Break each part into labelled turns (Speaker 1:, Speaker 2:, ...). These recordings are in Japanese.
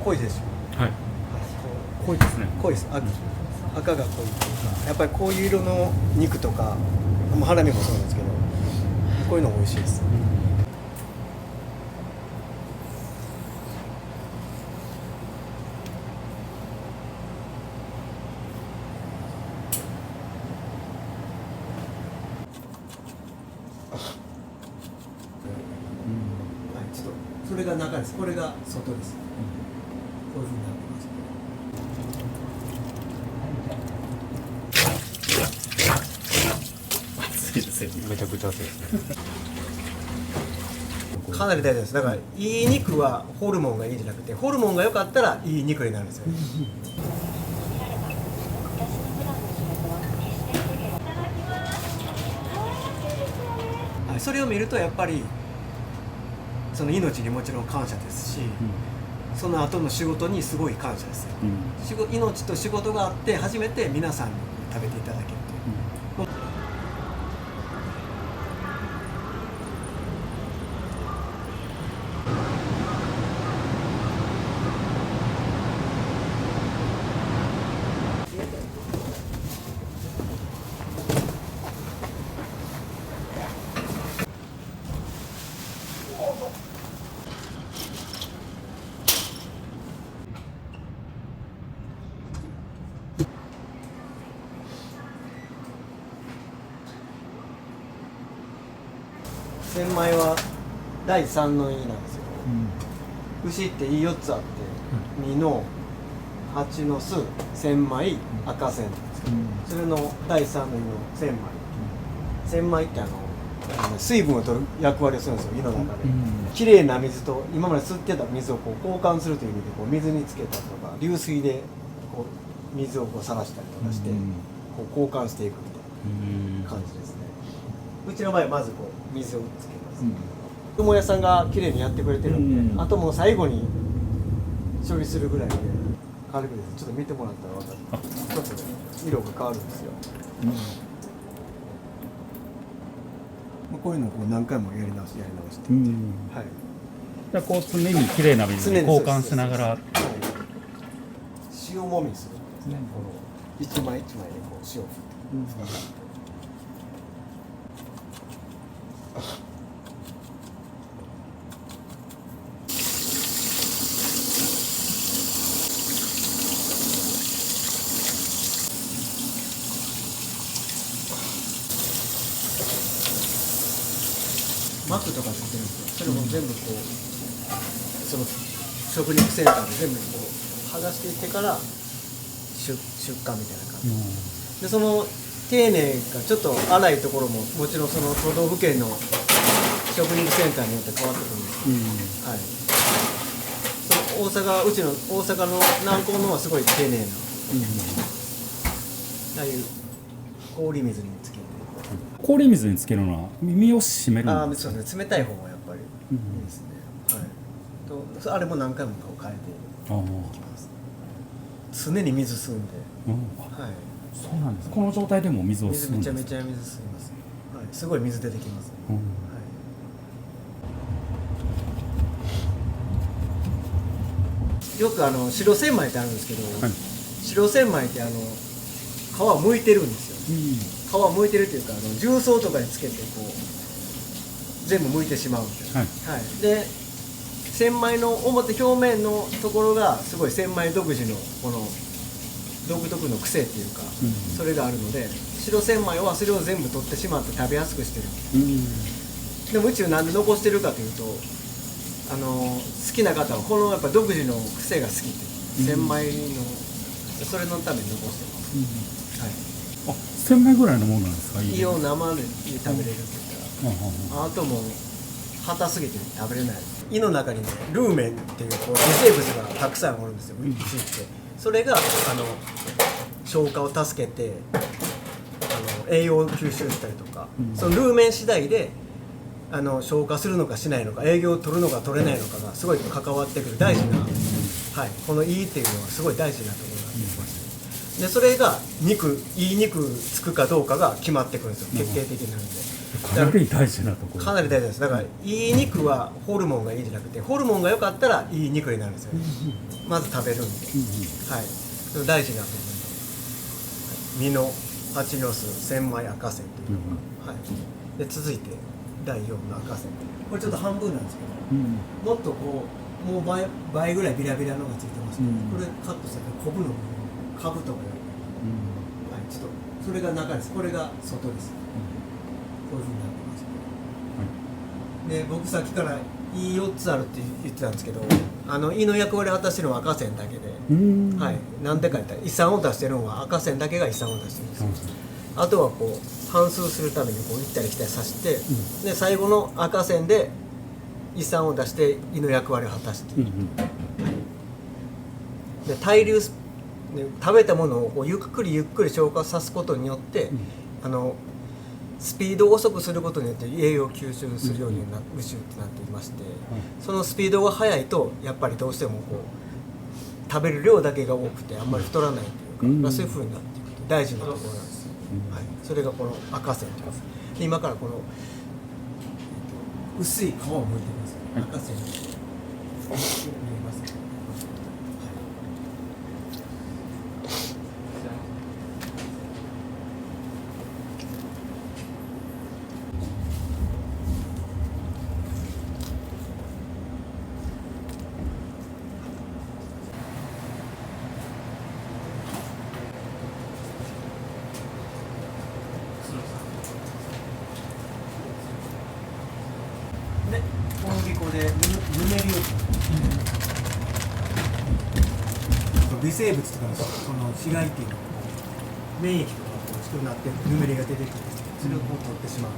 Speaker 1: 濃いでしょ。
Speaker 2: はい。濃いですね。
Speaker 1: 濃いです。赤が濃いというか、やっぱりこういう色の肉とか、ハラミもそうなんですけど、こういうの美味しいです。ちょっとそれが中です。これが外です。こういうふうになってます。
Speaker 2: 熱いですよ。めちゃくちゃ熱いですね。
Speaker 1: かなり大事です。だからいい肉はホルモンがいいんじゃなくて、ホルモンが良かったらいい肉になるんですよ。それを見るとやっぱりその命にもちろん感謝ですし、その後の仕事にすごい感謝ですよ。命と仕事があって初めて皆さんに食べていただけるという。千枚は第3の胃なんですよ。牛って胃4つあって、2の8の巣、千枚、赤線なんですけど、それの第3の胃の千枚。千枚って水分を取る役割をするんですよ、胃の中で。きれいな水と今まで吸ってた水をこう交換するという意味で水につけたりとか、流水でこう水をこうさらしたりとかして、こう交換していくみたいな感じですね。うちの場合はまずこう水をつけます。友屋さんがきれいにやってくれてるんで、あともう最後に処理するぐらいで軽くです。ちょっと見てもらったら分かる。ちょっと色が変わるんですよ。こういうのをこう何回もやり直してはい。
Speaker 2: じゃあこう常にきれいな水に交換しながら、
Speaker 1: 塩もみするんですね。この一枚一枚でこう塩を振って。膜とかついてるんですよ。それも全部こう、その食肉センターで全部こう剥がしていってから出荷みたいな感じ。でその丁寧がちょっと粗いところももちろんその都道府県の食肉センターによって変わってくるんですけど、はい。そのうちの大阪の南港のはすごい丁寧な、ああいう氷水につけて。
Speaker 2: 氷水につけるのは身を締めるんですか？
Speaker 1: そうですね。冷たい方がやっぱりいいですね。はい。とあれも何回もこう変えていきます。常に水吸うんで。はい。
Speaker 2: そうなんです。この状態でも水を吸うんですか？
Speaker 1: めちゃめちゃ水吸います。はい。すごい水出てきます。はい。よく白千枚ってあるんですけど、白千枚って皮剥いてるんですよ。皮剥いてるっていうか重曹とかにつけてこう全部剥いてしまうみたいな。はい。で千枚の表面のところがすごい千枚独自のこの独特の癖っていうか、それがあるので白千枚はそれを全部取ってしまって食べやすくしてる。でもうちはなんで残してるかというと好きな方はこのやっぱ独自の癖が好きって千枚のそれのために残してます。はい。
Speaker 2: 千枚ぐらいのものなんですか？
Speaker 1: 胃を生で食べれるって言ったら、あともう硬すぎて食べれない。胃の中にねルーメンっていうこう微生物がたくさんおるんですよ。牛ってそれが消化を助けて栄養を吸収したりとか、そのルーメン次第で消化するのかしないのか、栄養を取るのか取れないのかがすごい関わってくる大事な、はい、この胃っていうのはすごい大事なところになってきます。でそれがいい肉つくかどうかが決まってくるんですよ。決定的なんで。
Speaker 2: かなり大事なところ。
Speaker 1: かなり大事です。だからいい肉はホルモンがいいじゃなくて、ホルモンが良かったらいい肉になるんですよね。まず食べるんで、はい、それ大事な部分です。身の蜂の巣、千枚赤線というのが、はい、で続いて第4の赤線、これちょっと半分なんですけど、もっとこうもう倍ぐらいビラビラのがついてますけど、これカットしたらコブの部分、株とかより、はい、ちょっとそれが中です。これが外です。こういうふうになってます。で、僕さっきから胃4つあるって言ってたんですけど、胃の役割を果たしてるのは赤線だけで、はい、なんでか言ったら胃酸を出してるのは赤線だけが胃酸を出してるんですよ。あとはこう反芻するためにこう行ったり来たりさせて、で最後の赤線で胃酸を出して胃の役割を果たしている。で対流食べたものをこうゆっくりゆっくり消化さすことによって、スピードを遅くすることによって栄養を吸収するようになる種ってなっていまして、そのスピードが速いとやっぱりどうしてもこう食べる量だけが多くてあんまり太らないというか、そういう風になっていくと大事なところなんですよ。はい、それがこの赤線というか、今からこの薄い皮を剥いてみます。赤線見えますか？で、小麦粉でぬめりを微生物とかのその死骸っていうのが免疫とかこう低くなってぬめりが出てくるんですけど、それをこう取ってしまう。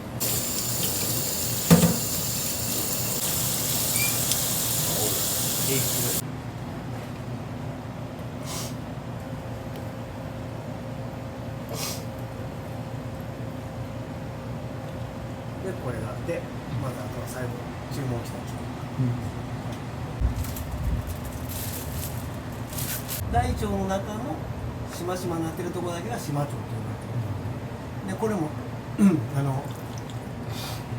Speaker 1: でこれがあって、まずあとは最後注文したき大腸の中のしましまになってるところだけがしま腸というので、これも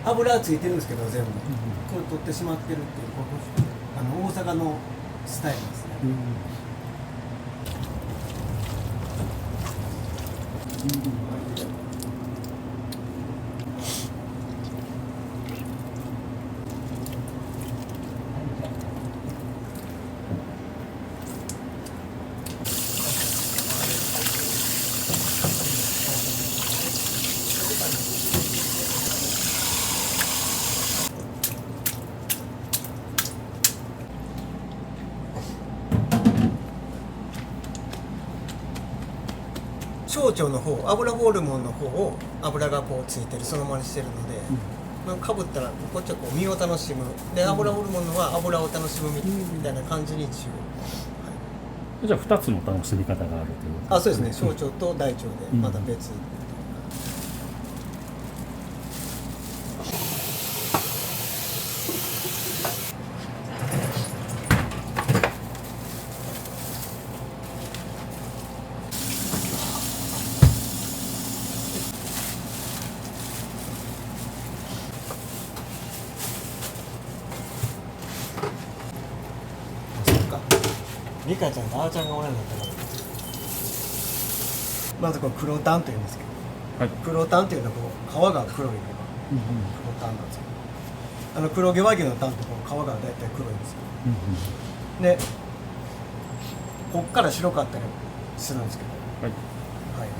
Speaker 1: 油はついてるんですけど全部、これ取ってしまってるっていう大阪のスタイルですね。小腸の方、油ホルモンの方を油がこうついてるそのままにしてるので、かぶったらこっちはこう身を楽しむで、油ホルモンのは油を楽しむみたいな感じに一応、
Speaker 2: じゃあ2つの楽しみ方があるということ
Speaker 1: そうですね。小腸と大腸でまた別、リカちゃんとあーちゃんがおらんのだったら、まずこれ黒タンというんですけど、黒タンっていうのはこう皮が黒いのが黒タンなんですけど、黒毛和牛のタンってこう皮が大体黒いんですよ。でこっから白かったりするんですけど、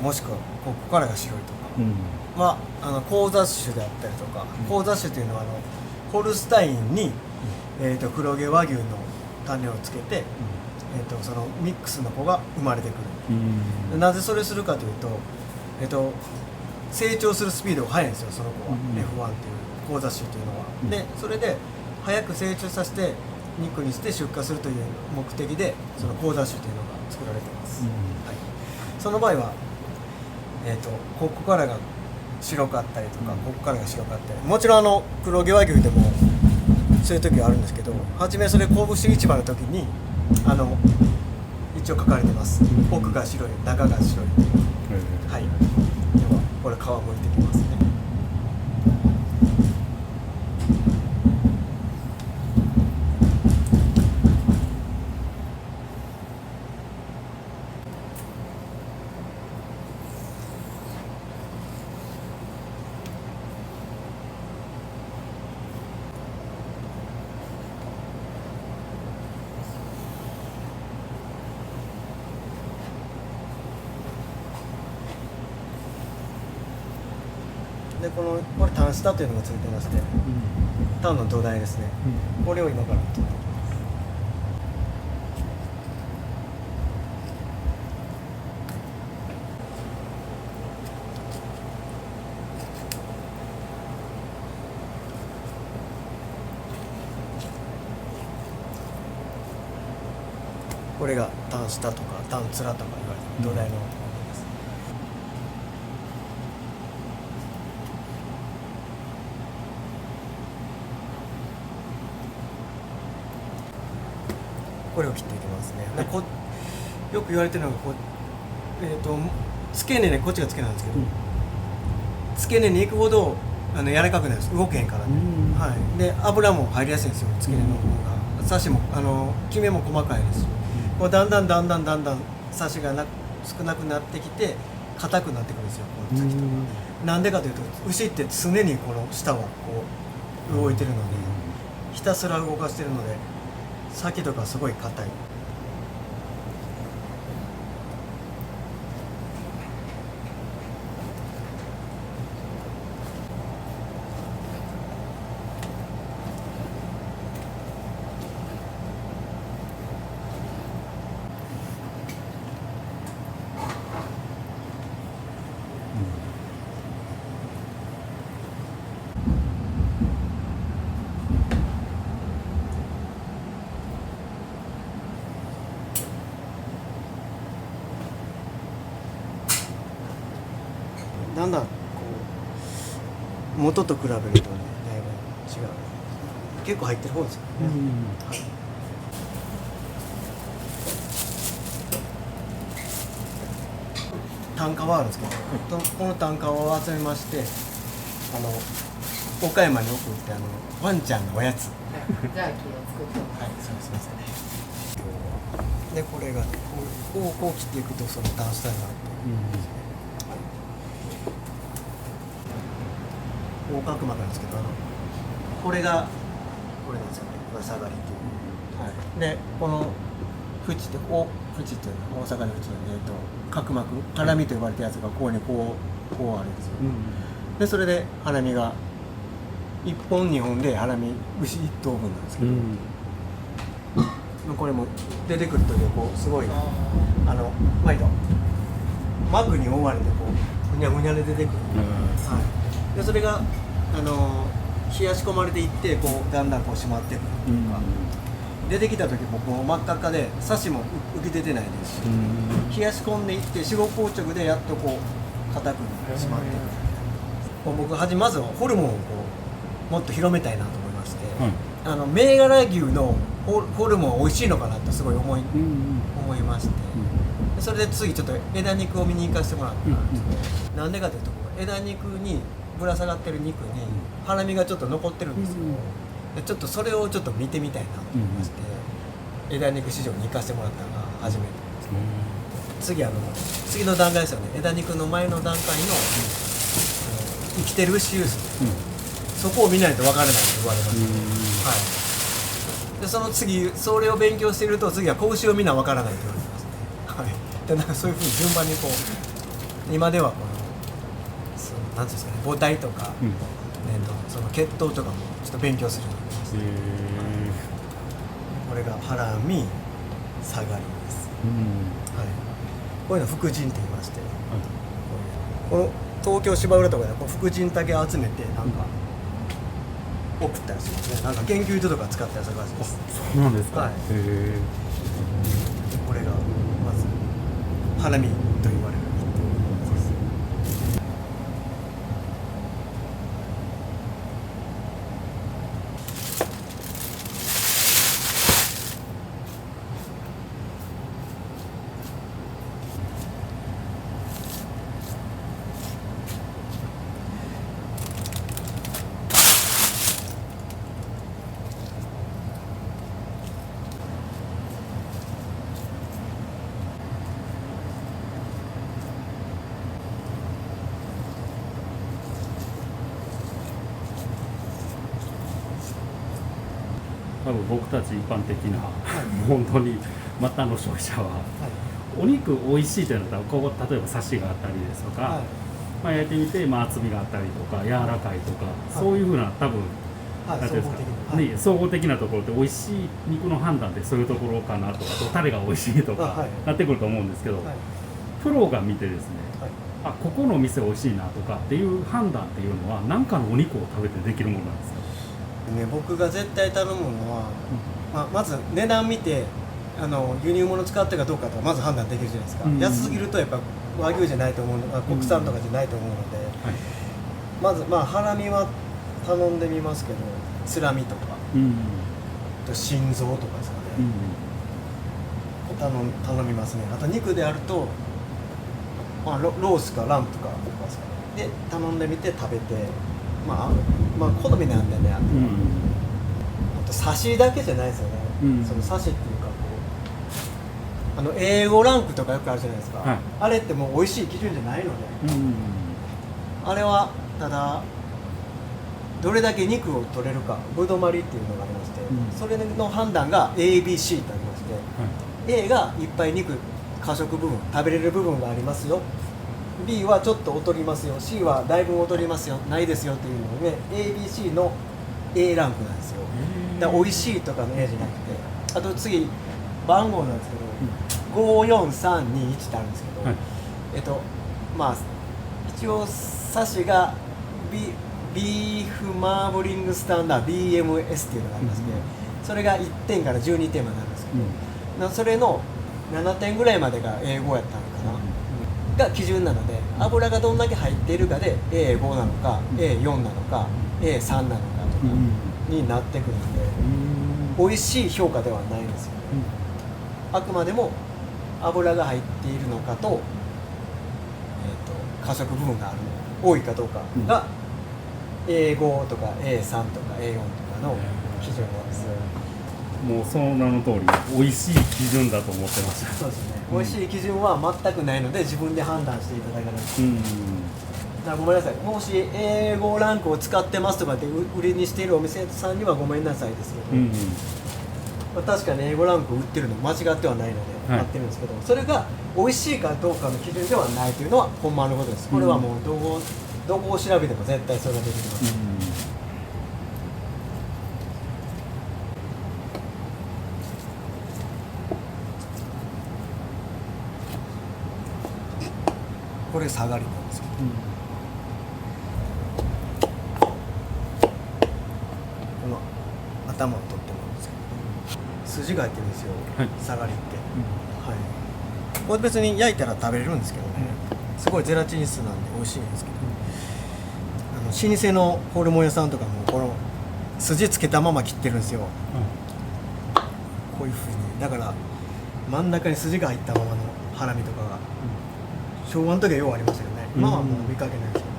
Speaker 1: もしくはここからが白いとかは交雑種であったりとか、交雑種というのはホルスタインに、黒毛和牛の種をつけて、そのミックスの子が生まれてくる。なぜそれするかというと、成長するスピードが速いんですよ、その子は。F1 っていう交雑種というのは。でそれで早く成長させて肉にして出荷するという目的でその交雑種というのが作られています。その場合は、ここからが白かったりとか、ここからが白かったり、もちろん黒毛和牛でもそういう時はあるんですけど、初めそれ神戸市場の時に一応書かれてます。奥が白い、中が白い。はい。ではこれ皮むいてきますね。でこれタン下というのがついてまして、タンの土台ですね、これを今から取っていきます。これがタン下とかタンツラとか言われてる土台のものです。これを切っていきますね。でよく言われてるのが付け根ね、こっちが付け根なんですけど、付け根に行くほど柔らかくなるんです。動けへんからね、はい、で油も入りやすいんですよ、付け根の方が。サシもキメも細かいですし、こうだんだんサシが少なくなってきて硬くなってくるんですよ、この先とか。なんでかというと牛って常にこの下はこう動いてるので、ひたすら動かしてるので先とかすごい硬い。だんだんこう元と比べるとね、だいぶ違う。結構入ってる方ですよね、はい。単価はあるんですけど、この単価を集めまして、岡山に送ってワンちゃんのおやつ。
Speaker 3: ジャーキーを作ってます。
Speaker 1: はい、すみません。でこれがこう切っていくとそのタンスタイルがあって。横隔膜なんですけど、これなんですよね、これ下がりっていう、はい、でこの縁っていうのは大阪の縁の角膜、ハラミと呼ばれたやつがこうにこうあるんですよ、でそれでハラミが1本2本でハラミ牛1頭分なんですけど、これも出てくるとこうすごい毎度膜に覆われてこうふにゃふにゃで出てくる、はい、でそれが冷やし込まれていってこうだんだんこう締まってくるっていうか、出てきた時もこう真っ赤っかでサシも浮き出てないですし、冷やし込んでいって死後硬直でやっとこう硬く締まってくる。僕まずはホルモンをこうもっと広めたいなと思いまして、銘柄牛のホルモンは美味しいのかなとすごい思いまして、それで次ちょっと枝肉を見に行かせてもらったんですけど、なんでかというと枝肉にぶら下がってる肉にハラミがちょっと残ってるんですよ、でちょっとそれをちょっと見てみたいなと思いまして、枝肉市場に行かせてもらったのが初めてですね。次の段階ですよね。枝肉の前の段階の、生きてる牛ユース、そこを見ないとわからないと言われました、はい、でその次それを勉強していると次は子牛を見なわからないと言われてますね、はい、でなんかそういうふうに順番にこう今ではなんていうんですかね、母体とか、その血統とかもちょっと勉強するようになりました。これがハラミ、下がりです、はい、こういうの福神って言いまして、この東京芝浦とかでこの福神竹を集めてなんか送ったりしますね。なんか研究所とか使ったりするらしいです。
Speaker 2: そうなんですか。
Speaker 1: はい、これがまずハラミと言われる。
Speaker 2: 多分僕たち一般的な、本当に末端の消費者は、お肉美味しいというのは例えばサシがあったりですとか、まあ、焼いてみて、まあ、厚みがあったりとか柔らかいとか、そういうふうな多分、
Speaker 1: はい、
Speaker 2: なんていうんですか、ね、総合的なところって美味しい肉の判断ってそういうところかなとか、あとタレが美味しいとかなってくると思うんですけど、プロが見てですね、あ、ここのお店美味しいなとかっていう判断っていうのは何かのお肉を食べてできるものなんですか？
Speaker 1: ね、僕が絶対頼むのは、まず値段見て輸入物使ってるかどうかとかまず判断できるじゃないですか、安すぎるとやっぱ和牛じゃないと思うの、国産とかじゃないと思うので、まずハラミは頼んでみますけど、つらみとか、と心臓とかですかね、頼みますね。あと肉であると、ロースかランプかとかですかね、で頼んでみて食べて、好みなんでね、あと刺しだけじゃないですよね、その刺しっていうかこうA5ランクとかよくあるじゃないですか、あれってもう美味しい基準じゃないので、あれはただどれだけ肉を取れるか、ぶどまりっていうのがありまして、それの判断が ABC ってありまして、A がいっぱい肉過食部分食べれる部分がありますよ、B はちょっと劣りますよ、 C はだいぶ劣りますよ、ないですよっていうので、ABC の A ランクなんですよ。だから美味しいとかの A じゃなくて、あと次番号なんですけど、54321ってあるんですけど、一応サシがビーフマーブリングスタンダード BMS っていうのがありまして、それが1点から12点まであるんですけど、それの7点ぐらいまでが英語やったのかな、が基準なので、油がどんだけ入っているかで A5 なのか A4 なのか A3 なのかとかになってくるので、美味しい評価ではないんですよね。あくまでも油が入っているのかと、過食部分があるの多いかどうかが A5 とか A3 とか A4 とかの基準なんですよ。
Speaker 3: もうその名の通り美味しい基準だと思ってました。
Speaker 1: そうですね、美味しい基準は全くないので自分で判断していただかないと、だからごめんなさい、もし A5 ランクを使ってますとかって売りにしているお店さんにはごめんなさいですけど、確かに A5 ランク売ってるの間違ってはないのでやってるんですけど、それが美味しいかどうかの基準ではないというのはほんまのことです。これはもうどこを調べても絶対それが出てきます。これ下がりなんですけど、この頭を取ってもらうんですけど、筋が入ってるんですよ、下がりって、これ別に焼いたら食べれるんですけどね、すごいゼラチン質なんで美味しいんですけど、老舗のホルモン屋さんとかもこの筋つけたまま切ってるんですよ、こういうふうに。だから真ん中に筋が入ったままのハラミとかが、昭和の時はようありましたよね。今はもう見かけないですけど、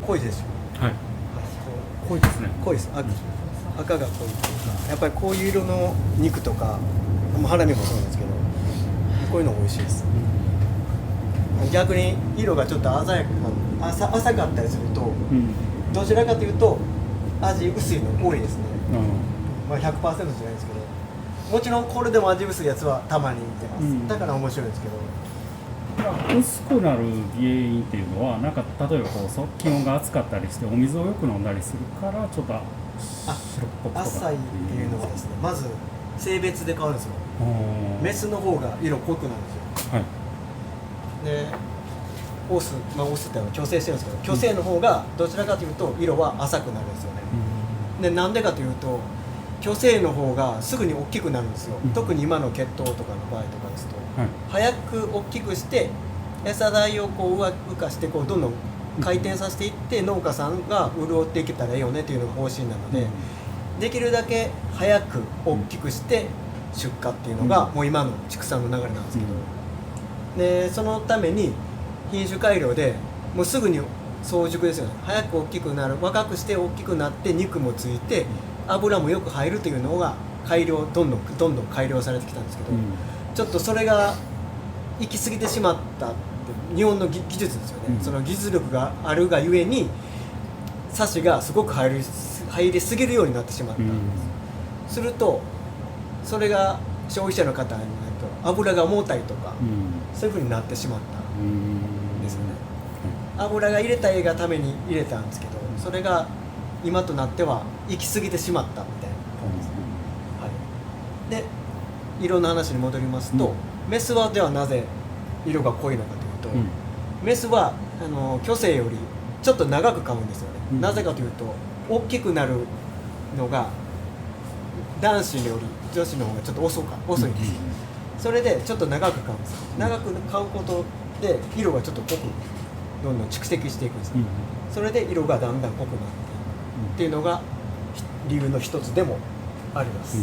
Speaker 1: 濃いですよ。
Speaker 3: 濃いですね。
Speaker 1: 濃いです。赤が濃いっていうか、やっぱりこういう色の肉とか、ハラミもそうなんですけど、こういうの美味しいです。逆に色がちょっと鮮やか浅かったりすると、どちらかというと味薄いの多いですね。100% じゃないですけど、もちろんこれでも味薄いやつはたまに出ます。だから面白いですけど。
Speaker 3: 薄くなる原因っていうのは、なんか例えば気温が暑かったりしてお水をよく飲んだりするからちょっと白っぽくとか
Speaker 1: 浅いっていうのがですね、まず性別で変わるんですよ。メスの方が色濃くなるんですよ。でオスって共生してるんですけど、共生の方がどちらかというと色は浅くなるんですよね。でなんでかというと、共生の方がすぐに大きくなるんですよ。特に今の血統とかの場合とかですと、早く大きくして餌代を浮かしてどんどん回転させていって、農家さんが潤っていけたらいいよねっていうのが方針なので、できるだけ早く大きくして出荷っていうのがもう今の畜産の流れなんですけど、でそのために品種改良でもうすぐに早熟ですよね。早く大きくなる、若くして大きくなって肉もついて油もよく入るというのがどんどん改良されてきたんですけど、ちょっとそれが行き過ぎてしまったって日本の技術ですよね、その技術力があるがゆえにサシがすごく入りすぎるようになってしまったんです、するとそれが消費者の方になると油が重たいとか、そういう風になってしまったんですよね、油が入れたいがために入れたんですけど、それが今となっては行き過ぎてしまったみたいな感じですね、はい、で色の話に戻りますと、メスはではなぜ色が濃いのかというと、メスは巨生よりちょっと長く噛むんですよね、なぜかというと大きくなるのが男子より女子の方がちょっと遅いんですよ、それでちょっと長く噛むんですよ。長く噛うことで色がちょっと濃くどんどん蓄積していくんですよ、それで色がだんだん濃くなっていくっていうのが理由の一つでもあります、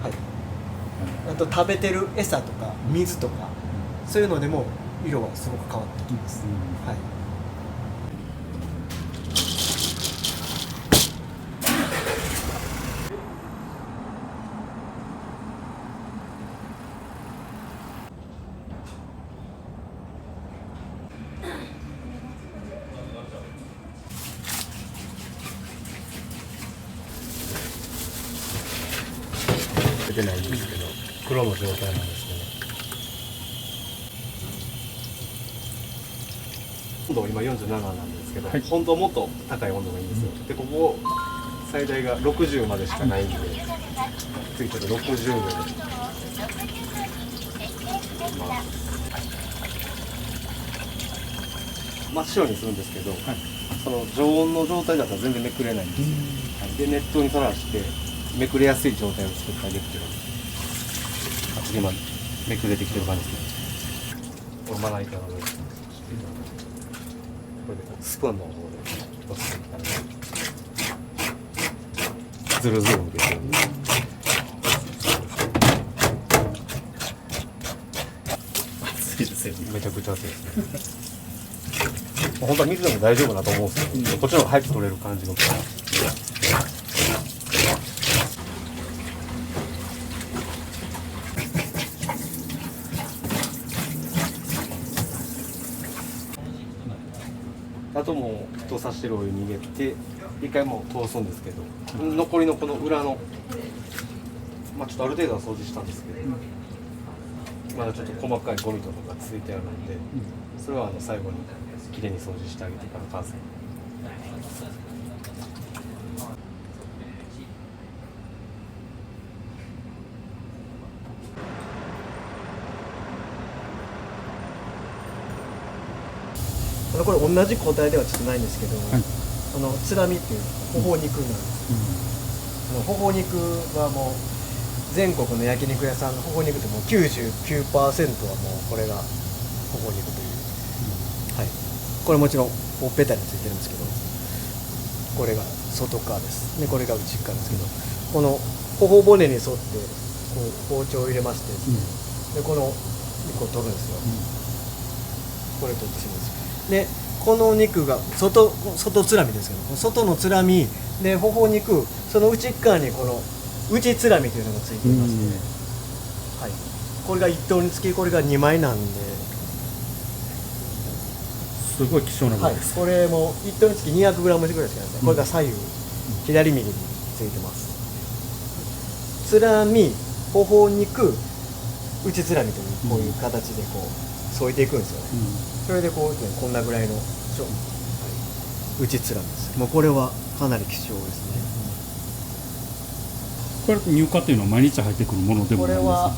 Speaker 1: はい、あと食べてる餌とか水とか、そういうのでも色がすごく変わってきます、はい。
Speaker 4: 出てないんですけど、黒の状態なんですけど、温度今47なんですけど、本当はもっと高い温度がいいんですよ、でここ最大が60までしかないんで、次ちょっと60度で、真っ白にするんですけど、その常温の状態だったら全然めくれないんですよ、で熱湯にさらしてめくれやすい状態を作ってあげるっていうのが今めくれてきてる感じですね。これまな板の上にこれでスプーンの方で一つずるずるですよね。熱いですよね。めちゃくちゃ熱いですね。本当は水でも大丈夫だと思うんですけど、こっちの方が早く取れる感じの。あともう沸騰させてるお湯に入れて一回もう通すんですけど、残りのこの裏のちょっとある程度は掃除したんですけど、まだちょっと細かいゴミとかがついてあるので、それは最後にきれいに掃除してあげてから完成。
Speaker 1: これ同じ個体ではちょっとないんですけど、つらみっていうほほ肉なんです、ほほ肉はもう全国の焼肉屋さんのほほ肉ってもう 99% はもうこれがほほ肉という、はい、これもちろんほっぺたについてるんですけど、これが外側ですで、これが内側ですけど、このほほ骨に沿ってこう包丁を入れましてですね、でこの肉を取るんですよ、これ取ってしまうんです。でこの肉が外つらみですけど、外のつらみでほほ肉、その内側にこの内つらみというのがついていまして、はい、これが1頭につきこれが2枚なんで、
Speaker 3: すごい希少なものです、
Speaker 1: はい、これも1頭につき 200g ぐらいしかないですね、これが左右、左右についてます。つらみ、ほほ肉、内つらみというこういう形でこう添えていくんですよね、それでこんなぐらいの、内つらみです。もうこれはかなり貴重ですね。
Speaker 3: これ入荷っていうのは毎日入ってくるものでもないですか？
Speaker 1: これは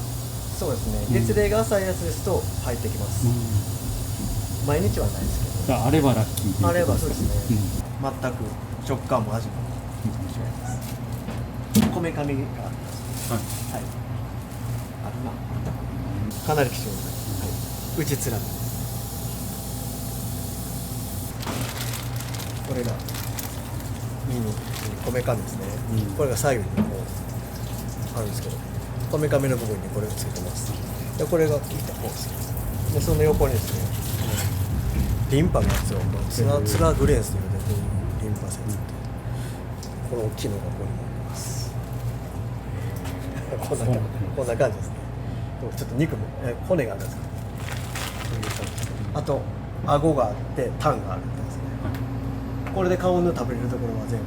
Speaker 1: そうですね、月齢が浅いやつですと入ってきます、毎日はないですけど、
Speaker 3: あればラッキー、
Speaker 1: あればそうですね、全く食感も味も違います。こめかみがあります、はい、あるな、かなり貴重です、内つらみです。これがこめかみですね、これが左右にこうあるんですけど、こめかみの部分にこれがついてます。でこれが切った方です。でその横にですね、リンパのやつをツラグレースというので、こういうリンパ節って、この大きいのがここにもあります。こんな感じですね。ちょっと肉も骨があるんですけど、あと顎があってタンがあるみたいですね。これで顔の食べれるところは全部。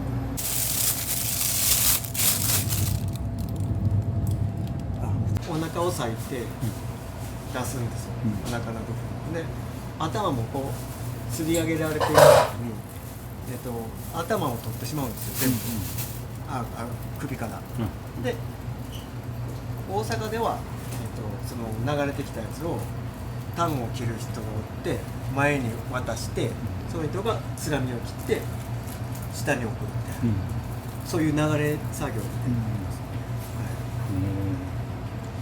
Speaker 1: お腹を裂いて出すんですよ、お腹の部分で。頭もこう吊り上げられているように、頭を取ってしまうんですよ、全部、首から、で大阪では、その流れてきたやつをタンを切る人がおって前に渡して、その人がつらみを切って下に置くみたいな、そういう流れ作業みたい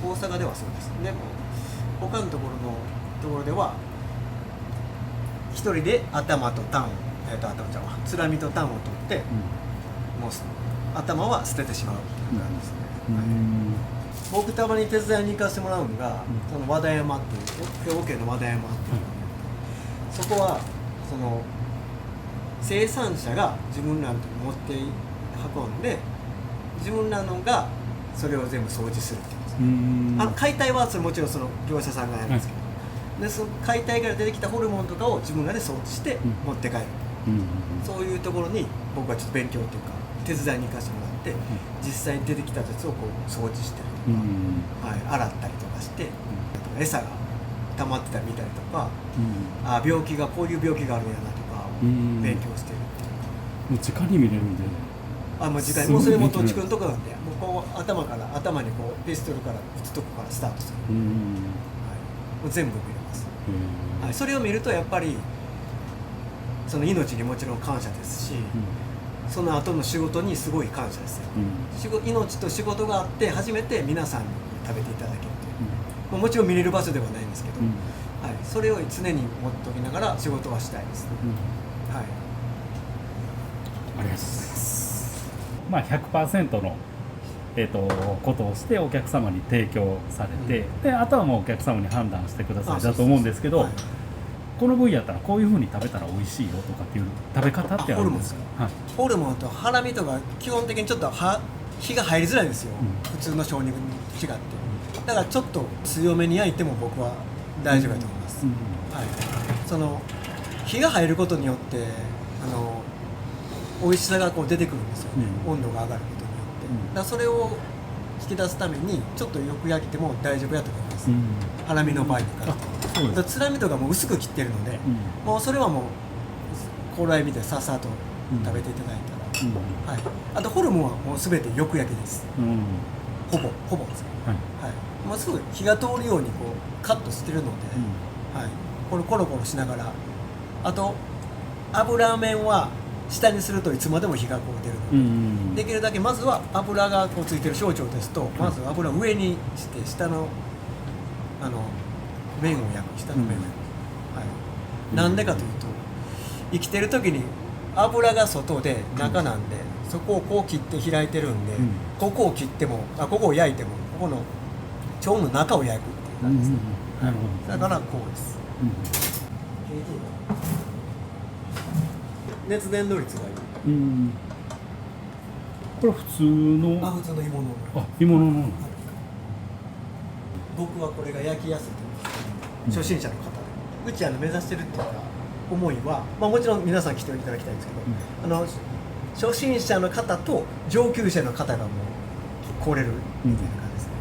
Speaker 1: なのです、大阪ではそうです。でも他のところでは一人で頭とタンを、つらみとタンを取って、もう頭は捨ててしまうっていう感じですね。僕たまに手伝いに行かせてもらうのが、その和田山っていう兵庫県の和田山っていうのがあって、そこはその生産者が自分らのとこ持って運んで、自分らのがそれを全部掃除するっていうんです。解体はもちろんその業者さんがやるんですけど、でその解体から出てきたホルモンとかを自分らで掃除して持って帰る、そういうところに僕はちょっと勉強っていうか手伝いに行かせてもらって、実際に出てきたやつをこう掃除したりとか、洗ったりとかして、餌が溜まってたり見たりとか、病気がこういう病気があるんやなとかを勉強してるっていうか、
Speaker 3: もう直に見れるんで、
Speaker 1: もう時間もうそれも土地君とかなんで、もうこう頭にこうピストルから打つとこからスタートする、もう全部見れます、それを見るとやっぱりその命にもちろん感謝ですし、その後の仕事にすごい感謝ですよ、命と仕事があって初めて皆さんに食べていただけるという、もちろん見れる場所ではないんですけど、それを常に持っておきながら仕事はしたいですね、
Speaker 3: ありがとうございます。100% の、ことをしてお客様に提供されて、であとはもうお客様に判断してくださいだと思うんですけど、この部位やったらこういう風に食べたら美味しいよとかっていう食べ方ってあるんですか？
Speaker 1: ホルモンとハラミとか基本的にちょっと火が入りづらいんですよ、普通の小肉に違って。だからちょっと強めに焼いても僕は大丈夫だと思います、その火が入ることによって美味しさがこう出てくるんですよね、温度が上がることによって、だからそれを引き出すためにちょっとよく焼いても大丈夫やと思います、ハラミの場合に関しては。つらみとかも薄く切ってるので、もうそれはもう頃合い見てさっさと食べていただいたら、あとホルモンはもう全てよく焼きです、ほぼですね、もうすぐ火が通るようにこうカットしてるので、これコロコロしながら、あと油面は下にするといつまでも火がこう出るので、できるだけまずは油がこうついてる小腸ですと、まず油を上にして下の麺を焼く、下の麺を焼く、なんでかというと生きてる時に油が外で中なんで、そこをこう切って開いてるんで、ここを切ってもここを焼いてもここの腸の中を焼くっていう感じですね、だからこうです、熱伝導率がいい、
Speaker 3: これ普通の
Speaker 1: 普通の芋の
Speaker 3: 芋の
Speaker 1: 僕はこれが焼きやすいと思うんですけど、初心者の方でうち目指してるっていうか思いは、もちろん皆さん来ていただきたいんですけど、初心者の方と上級者の方がもう来れるみたいな感じですね、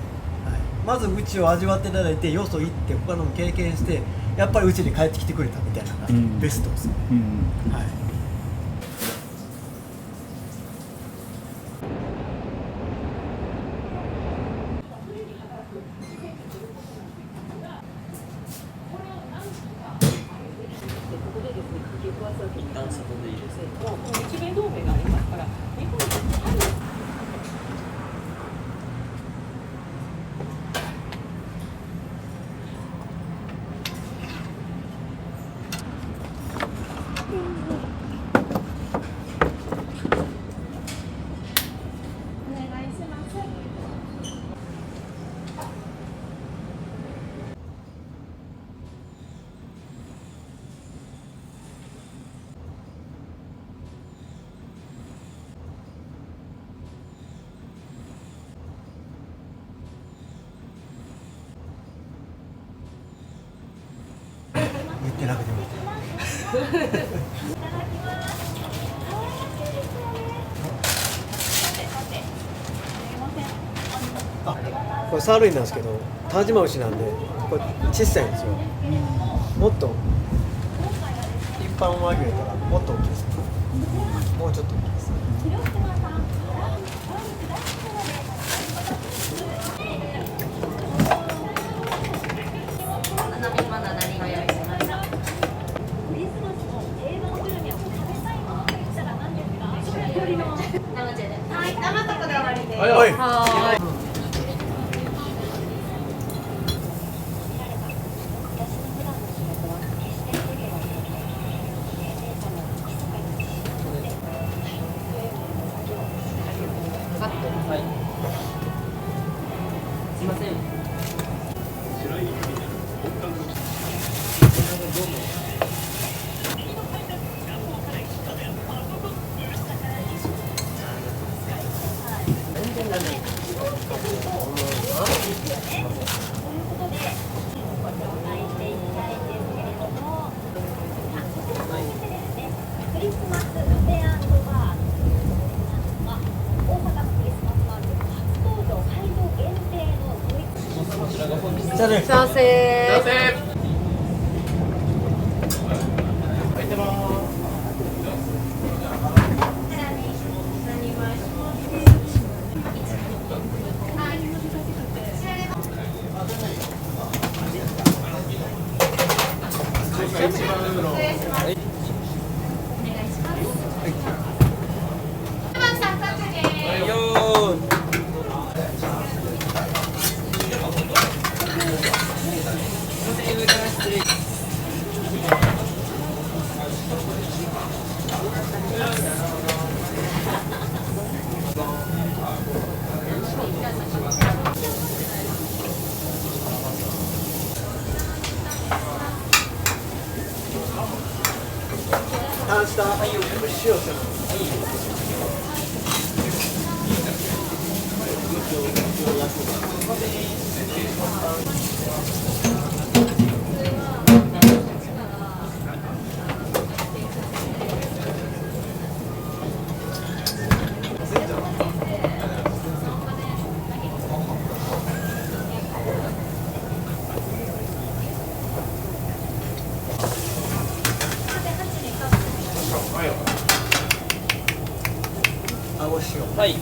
Speaker 1: まずうちを味わっていただいて、よそ行って他のも経験して、やっぱりうちに帰ってきてくれたみたいなのがベストですね、
Speaker 5: 日米同盟がありますから、日本
Speaker 1: ってなくてもいい。これサーロインなんですけど、但馬牛なんでこれ小さいんですよ。もっと一般和牛やったらもっと大きいです。もうちょっと大きいです。はい。
Speaker 6: 賛成。
Speaker 1: はい。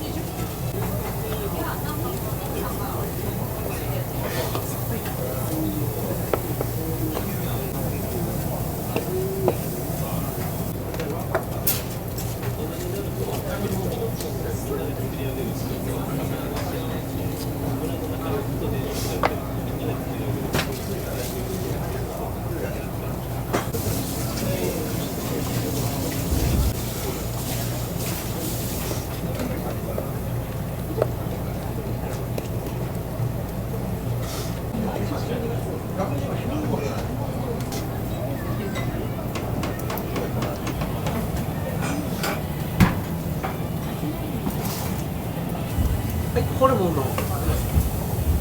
Speaker 1: ホルモンの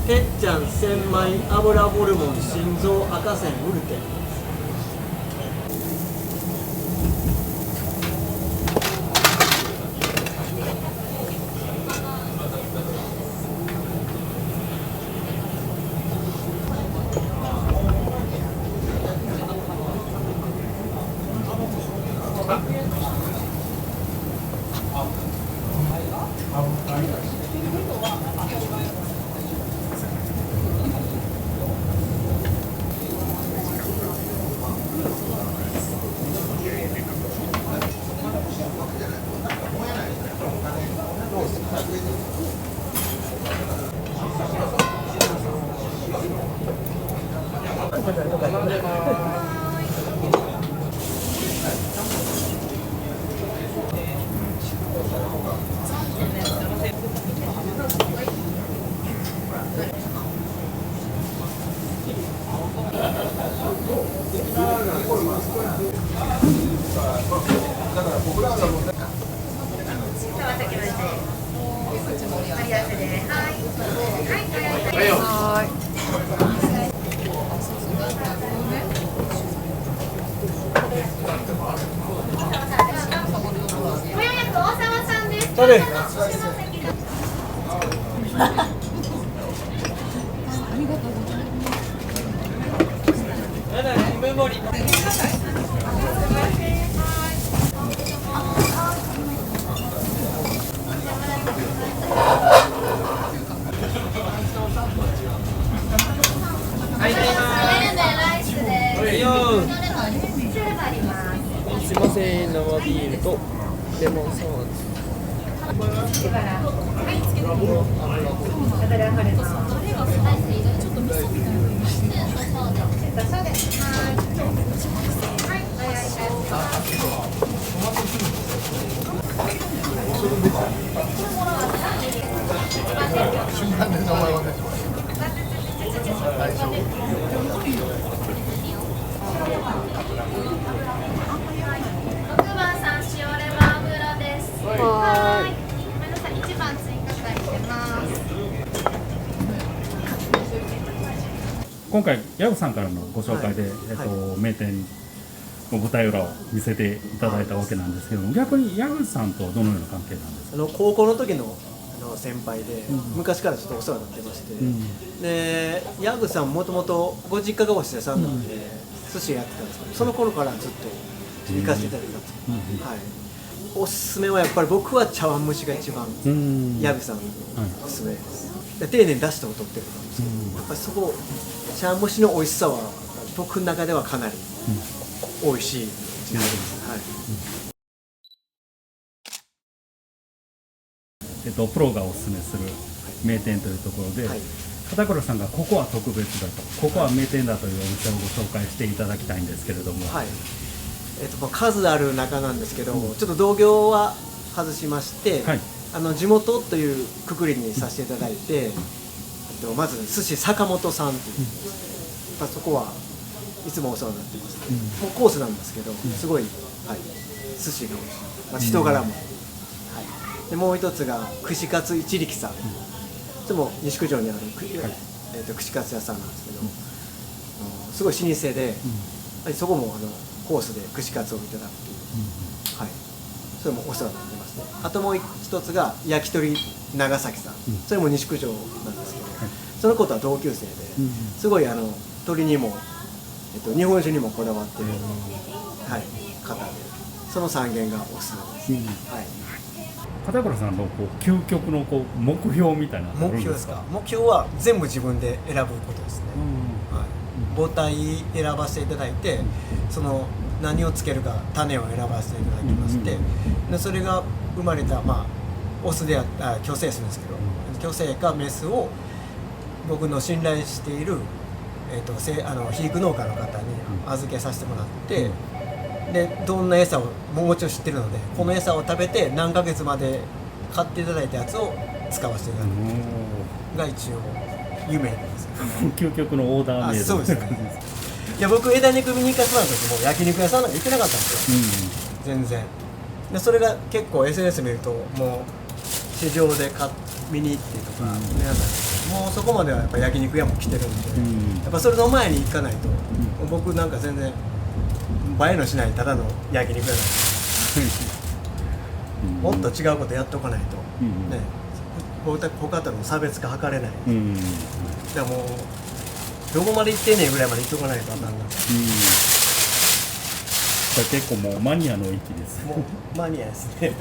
Speaker 1: てっちゃん千枚油ホルモン心臓赤線ウルテン。誰
Speaker 6: すいません、生ビールとレモンサワーです。
Speaker 7: 6番さん塩レモン油です。はい。ごめんなさい、1番追加書いてます。
Speaker 3: 今回ヤグさんからのご紹介で、名店の舞台裏を見せていただいたわけなんですけども、逆にヤグさんとはどのような関係なんですか？
Speaker 1: 高校の時の先輩で、昔からちょっとお世話になってまして、でヤグさんもともとご実家がお寿司屋さんなので、寿司やってたんですけど、その頃からずっと行かせていただいてたんですよ、はい。おすすめはやっぱり僕は茶碗蒸しが一番ヤグさんのおすすめです、で丁寧に出汁を取ってるんですけど、やっぱりそこ茶碗蒸しの美味しさは僕の中ではかなり美味しい時代です、はい。
Speaker 3: プロがおすすめする名店というところで、片倉さんがここは特別だと、ここは名店だというお店をご紹介していただきたいんですけれども、
Speaker 1: はい、数ある中なんですけど、ちょっと同業は外しまして、はい、地元というくくりにさせていただいて、まず寿司坂本さんという、そこはいつもお世話になってます、もうコースなんですけど、すごい、はい、寿司が美味しい、人柄も、でもう一つが串カツ一力さん、いつも西九条にある串カツ屋さんなんですけど、すごい老舗で、そこもコースで串カツをいただくという、はい、それもお世話になってますね。あともう一つが焼き鳥長崎さん、それも西九条なんですけど、その子とは同級生で、すごい鳥にも、日本酒にもこだわってる、はい、方で、その3軒がおすすめです、はい。
Speaker 3: 片倉さんの究極の目標みたいなのあるんですか？
Speaker 1: 目標は全部自分で選ぶことですね、はい、母体選ばせていただいて、その何をつけるか種を選ばせていただきまして、でそれが生まれた、オスで虚勢するんですけど、虚勢かメスを僕の信頼している、肥育農家の方に預けさせてもらって、でどんな餌をもちろん知ってるので、この餌を食べて何ヶ月まで買っていただいたやつを使わせていただくが一応夢なんです
Speaker 3: けど究極のオーダーメイド。
Speaker 1: そうですね。いや僕枝肉見に行かせてもらった時も焼肉屋さんなんか行ってなかったんですよ、全然で。それが結構 SNS 見るともう市場で見に行ってとか、皆さんもうそこまではやっぱ焼肉屋も来てるんで、やっぱそれの前に行かないと、僕なんか全然映えのしないただの焼肉屋なんですもっと違うことやっておかないと、ね、他との差別化図れない、だからもうどこまで行ってんねんぐらいまで行っておかないとあかんな。
Speaker 3: 結構もうマニアの域です。
Speaker 1: もうマニアですね。